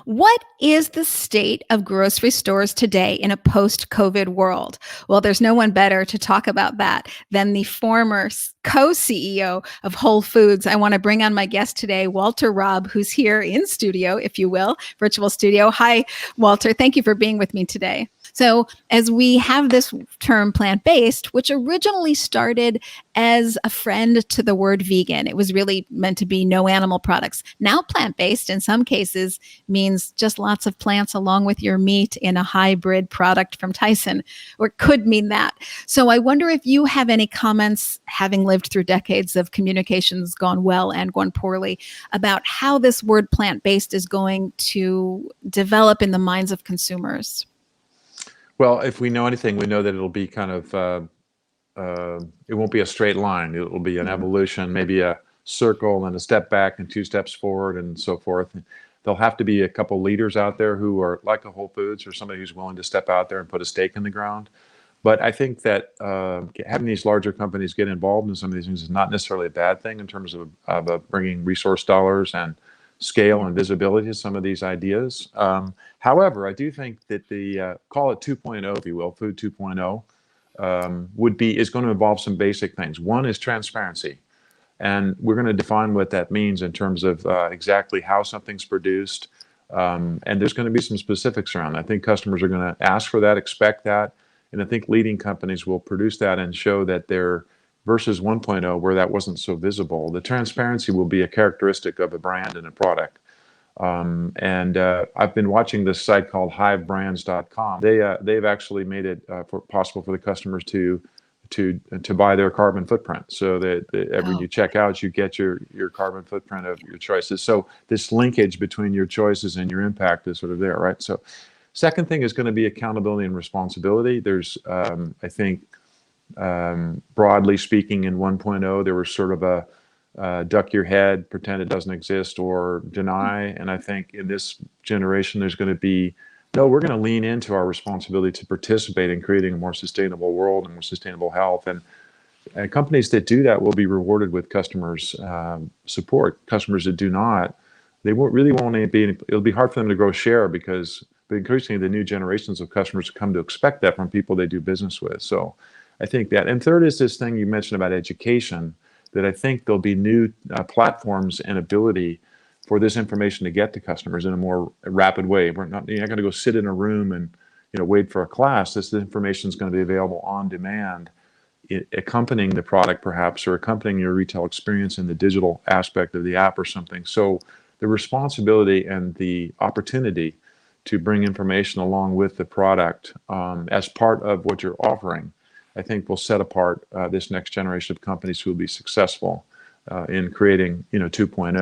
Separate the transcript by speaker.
Speaker 1: What is the state of grocery stores today in a post COVID world? Well, there's no one better to talk about that than the former co CEO of Whole Foods. I want to bring on my guest today, Walter Robb, who's here in studio, if you will, virtual studio. Hi, Walter. Thank you for being with me today. So, as we have this term plant based, which originally started as a friend to the word vegan, it was really meant to be no animal products. Now, plant based in some cases means just lots of plants along with your meat in a hybrid product from Tyson, or it could mean that. So, I wonder if you have any comments, having lived through decades of communications gone well and gone poorly, about how this word plant based is going to develop in the minds of consumers.
Speaker 2: Well, if we know anything, we know that it'll be kind of, it won't be a straight line. It'll be an evolution, maybe a circle and a step back and two steps forward and so forth. There'll have to be a couple leaders out there who are like a Whole Foods or somebody who's willing to step out there and put a stake in the ground. But I think that having these larger companies get involved in some of these things is not necessarily a bad thing in terms of bringing resource dollars and scale and visibility to some of these ideas. However, I do think that the call it 2.0, if you will, Food 2.0, is going to involve some basic things. One is transparency, and we're going to define what that means in terms of exactly how something's produced. And there's going to be some specifics around that. I think customers are going to ask for that, expect that, and I think leading companies will produce that and show that they're versus 1.0, where that wasn't so visible. The transparency will be a characteristic of a brand and a product. And I've been watching this site called HiveBrands.com. They've actually made it possible for the customers to buy their carbon footprint, so that every you check out, you get your carbon footprint of your choices. So this linkage between your choices and your impact is sort of there, right? So second thing is going to be accountability and responsibility. There's, I think, broadly speaking, in 1.0, there was sort of a duck your head, pretend it doesn't exist, or deny. And I think in this generation, there's going to be, no, we're going to lean into our responsibility to participate in creating a more sustainable world and more sustainable health. And companies that do that will be rewarded with customers' support. Customers that do not, they won't be, it'll be hard for them to grow share because increasingly the new generations of customers come to expect that from people they do business with. So I think that. And third is this thing you mentioned about education, that I think there'll be new platforms and ability for this information to get to customers in a more rapid way. You're not going to go sit in a room and wait for a class. This information is going to be available on demand, accompanying the product perhaps, or accompanying your retail experience in the digital aspect of the app or something. So the responsibility and the opportunity to bring information along with the product as part of what you're offering, I think will set apart this next generation of companies who will be successful in creating 2.0.